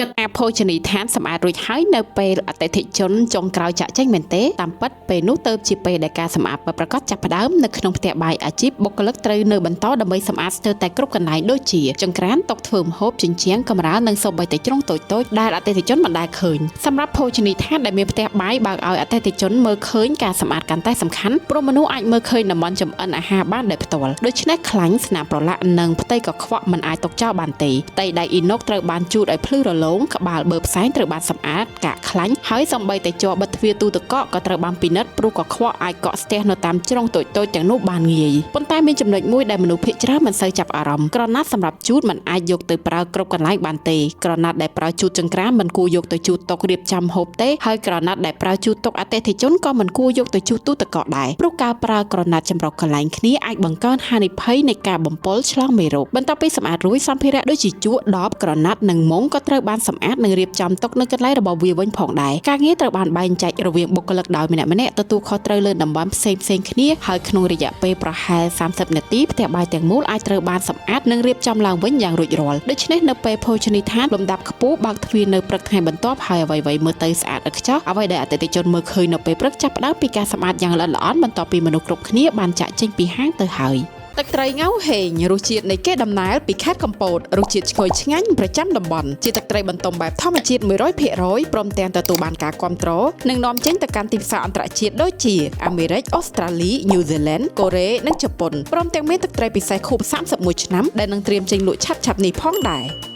គិតថាភោជនីយដ្ឋានសម្អាតរួចហើយនៅពេលអតិថិជនចុងក្រោយចាក់ចេញមែនទេតាមពិតពេលនោះទៅជាពេលដែលការសម្អាតពិតប្រាកដចាប់ផ្ដើមនៅក្នុងផ្ទះបាយអាជីពបុគ្គលិកត្រូវនៅបន្តដើម្បីសម្អាតស្ទើរតែគ្រប់កន្លែងដូចជាចង្ក្រានតុធ្វើម្ហូបជញ្ជាំងកម្រាលនិងសូម្បីតែជ្រុងតូចៗដែលអតិថិជនមិនដែលឃើញសម្រាប់ភោជនីយដ្ឋានដែលមានផ្ទះបាយបើកឲ្យអតិថិជនមើលឃើញការសម្អាតកាន់តែសំខាន់ព្រោះមនុស្សអាចមើលឃើញតំបន់ចម្អិនអាហារបានដោយផ្ទាល់ដូច្នេះខ្លាញ់ស្នាមប្រឡាក់និងផ្ទៃកខ្វក់មិនអាចទុកចោលបានទេផ្ទៃដែកអ៊ីណុកត្រូវបានជូតឲ្យភ្លឺរលោងក្បាលបើផ្សែងត្រូវបានសម្អាតកាកខ្លាញ់ហើយសំបីតែជ័របិទទ្វារទូទឹកកកក៏ត្រូវបានពិនិត្យព្រោះកខ្វក់អាចកកស្ទះនៅតាមជ្រុងតូចៗទាំងនោះបានងាយប៉ុន្តែមានចំណុចមួយដែលមនុស្សភាគច្រើនមិនសូវចាប់អារម្មណ៍ក្រណាត់សម្រាប់ជូតមិនអាចយកទៅប្រើគ្រប់កន្លែងបានទេក្រណាត់ដែលប្រើជូតចង្ក្រានមិនគួរយកទៅជូតតុរៀបចំហូបទេហើយក្រណាត់ដែលប្រើជូតតុអតិថិជនក៏មិនគួរយកទៅជូតទូទឹកកកដែរព្រោះការប្រើក្រណាត់ចម្រុះកន្លែងគ្នាអាចបង្កើនហានិភ័យនៃការបំពុលឆ្លងមេរោគបន្ទាប់ពីសម្អាតរួចសម្ភារៈដូចជាជក់ដបក្រណាត់និងមុងក៏ត្រូវបានសម្អាតនិងរៀបចំទុកនៅកន្លែងរបស់វាវិញផងដែរការងារត្រូវបានបែងចែករវាងបុគ្គលិកដោយម្នាក់ៗទទួលខុសត្រូវលើតំបន់ផ្សេងៗគ្នាហើយក្នុងរយៈពេលប្រហែល30នាទីផ្ទះបាយទាំងមូលអាចត្រូវបានសម្អាតនិងរៀបចំឡើងវិញយ៉ាងរួចរាល់ដូច្នេះនៅពេលភោជនីយដ្ឋានលំដាប់ខ្ពស់បើកទ្វារនៅព្រឹកថ្ងៃបន្ទាប់ហើយអ្វីៗមើលទៅស្អាតឥតខ្ចោះអ្វីដែលអតិថិជនមើលឃើញនៅពេលព្រឹកចាប់ផ្ដើមពីការសម្អាតយ៉ាងល្អិតល្អន់បន្ទាប់ពីមនុស្សគ្រប់គ្នាបានចាក់ចេញពីហាងទៅហើយទឹកត្រីងៅហេងរសជាតិនៃកេរដំណើរពីខេត្តកំពតរសជាតិឈ្ងុយឆ្ងាញ់ប្រចាំតំបន់ជាទឹកត្រីបន្ទំបែបធម្មជាតិ 100% ព្រមទាំងទទួលបានការគាំទ្រនិងនាំចេញទៅកាន់ទីផ្សារអន្តរជាតិដូចជាអាមេរិកអូស្ត្រាលីញូហ្សេឡង់កូរ៉េនិងជប៉ុនព្រមទាំងមានទឹកត្រីពិសេសខួប31ឆ្នាំដែលនឹងត្រៀមចេញលក់ឆាប់ៗនេះផងដែរ